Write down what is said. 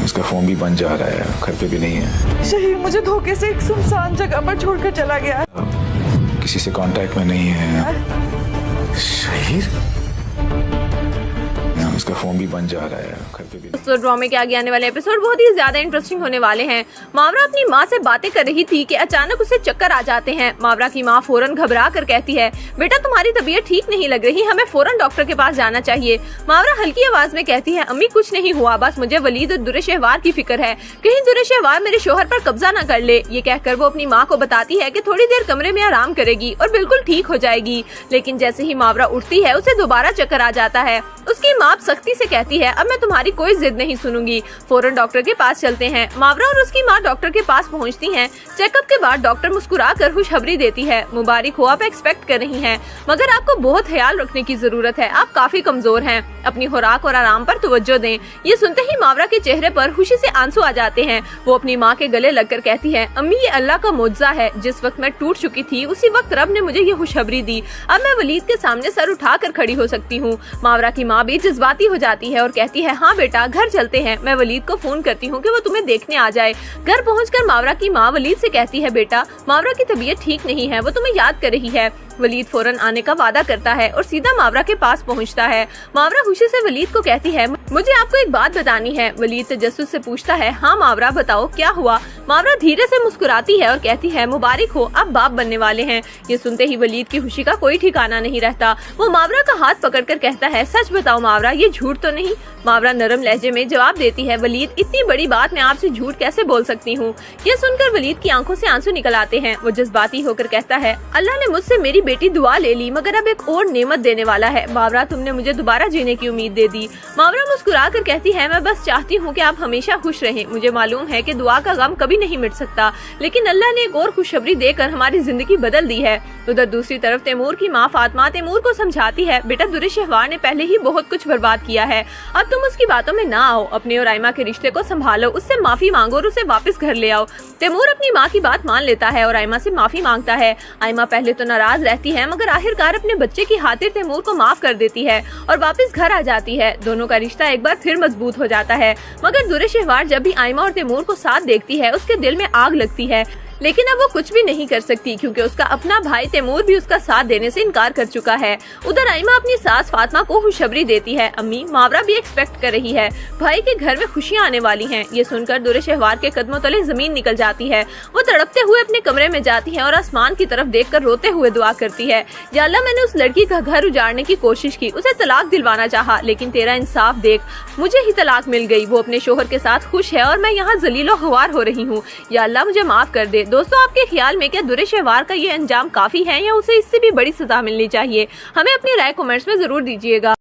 उसका फोन भी बंद जा रहा है, घर पे भी नहीं है। शहीर मुझे धोखे से एक सुनसान जगह पर छोड़कर चला गया। किसी से कांटेक्ट में नहीं है। शहीर, उसका फोन भी बंद जा रहा है, घर पे भी नहीं। तो ड्रामे के आगे आने वाले एपिसोड बहुत ही ज्यादा इंटरेस्टिंग होने वाले हैं। मावरा अपनी माँ से बातें कर रही थी कि अचानक उसे चक्कर आ जाते हैं। मावरा की माँ फौरन घबरा कर कहती है, बेटा तुम्हारी तबीयत ठीक नहीं लग रही, हमें फौरन डॉक्टर के पास जाना चाहिए। मावरा हल्की आवाज में कहती है, अम्मी कुछ नहीं हुआ, बस मुझे वलीद और दुरे शहवार की फिक्र है, कहीं दुरे शहवार मेरे शोहर पर कब्जा न कर ले। ये कहकर वो अपनी माँ को बताती है कि थोड़ी देर कमरे में आराम करेगी और बिल्कुल ठीक हो जाएगी। लेकिन जैसे ही मावरा उठती है उसे दोबारा चक्कर आ जाता है। उसकी माँ सख्ती से कहती है, अब मैं तुम्हारी कोई जिद नहीं सुनूंगी। फौरन डॉक्टर के पास चलते हैं। मावरा और उसकी माँ डॉक्टर के पास पहुँचती हैं। चेकअप के बाद डॉक्टर मुस्कुरा कर खुशखबरी देती है, मुबारक हो, आप एक्सपेक्ट कर रही हैं, मगर आपको बहुत ख्याल रखने की जरूरत है, आप काफी कमजोर हैं, अपनी खुराक और आराम पर तवज्जो दें। ये सुनते ही मावरा के चेहरे पर खुशी से आंसू आ जाते हैं। वो अपनी माँ के गले लगकर कहती है, अम्मी ये अल्लाह का मुआवजा है, जिस वक्त मैं टूट चुकी थी उसी वक्त रब ने मुझे ये खुशखबरी दी, अब मैं वलीद के सामने सर उठा कर खड़ी हो सकती हूँ। मावरा की माँ भी जज्बाती हो जाती है और कहती है, हाँ बेटा घर चलते हैं, मैं वलीद को फोन करती हूँ कि वो तुम्हें देखने आ जाए। घर पहुंचकर मावरा की माँ वलीद से कहती है, बेटा मावरा की तबीयत ठीक नहीं है, वो तुम्हें याद कर रही है। वलीद फौरन आने का वादा करता है और सीधा मावरा के पास पहुंचता है। मावरा खुशी से वलीद को कहती है, मुझे आपको एक बात बतानी है। वलीद तजस्सुस से पूछता है, हाँ मावरा बताओ क्या हुआ। मावरा धीरे से मुस्कुराती है और कहती है, मुबारक हो, आप बाप बनने वाले हैं। ये सुनते ही वलीद की खुशी का कोई ठिकाना नहीं रहता। वो मावरा का हाथ पकड़कर कहता है, सच बताओ मावरा, ये झूठ तो नहीं। मावरा नरम लहजे में जवाब देती है, वलीद इतनी बड़ी बात मैं आपसे झूठ कैसे बोल सकती हूँ। ये सुनकर वलीद की आंखों से आंसू निकल आते हैं। वो जज्बाती होकर कहता है, अल्लाह ने मुझसे मेरी बेटी दुआ ले ली, मगर अब एक और नेमत देने वाला है। मावरा तुमने मुझे दोबारा जीने की उम्मीद दे दी। मावरा मुस्कुरा कर कहती है, मैं बस चाहती हूँ कि आप हमेशा खुश रहें। मुझे मालूम है कि दुआ का गम कभी नहीं मिट सकता, लेकिन अल्लाह ने एक और खुशखबरी देकर हमारी जिंदगी बदल दी है। उधर दूसरी तरफ तैमूर की माँ फातिमा तैमूर को समझाती है, बेटा दुरे शहवार ने पहले ही बहुत कुछ बर्बाद किया है, अब तुम उसकी बातों में ना आओ, अपने और आयमा के रिश्ते को संभालो, उससे माफी मांगो और उसे वापस घर ले आओ। तैमूर अपनी माँ की बात मान लेता है और आयमा से माफी मांगता है। आयमा पहले तो नाराज रहती है, मगर आखिरकार अपने बच्चे की खातिर तैमूर को माफ कर देती है और वापस घर आ जाती है। दोनों का रिश्ता एक बार फिर मजबूत हो जाता है। मगर दुरे शहवार जब भी आयमा और तैमूर को साथ देखती है उसके दिल में आग लगती है, लेकिन अब वो कुछ भी नहीं कर सकती क्योंकि उसका अपना भाई तैमूर भी उसका साथ देने से इनकार कर चुका है। उधर आयमा अपनी सास फातिमा को खुशखबरी देती है, अम्मी मावरा भी एक्सपेक्ट कर रही है, भाई के घर में खुशियां आने वाली हैं। ये सुनकर दुरे शहवार के कदमों तले जमीन निकल जाती है। वो तड़पते हुए अपने कमरे में जाती है और आसमान की तरफ देखकर रोते हुए दुआ करती है, या अल्लाह मैंने उस लड़की का घर उजाड़ने की कोशिश की, उसे तलाक दिलवाना चाहा, लेकिन तेरा इंसाफ देख मुझे ही तलाक मिल गई। वो अपने शोहर के साथ खुश है और मैं यहाँ जलीलो ख्वार हो रही हूँ, या अल्लाह मुझे माफ कर दे। दोस्तों आपके ख्याल में क्या दुरे शहवार का ये अंजाम काफी है या उसे इससे भी बड़ी सजा मिलनी चाहिए? हमें अपनी राय कमेंट्स में जरूर दीजिएगा।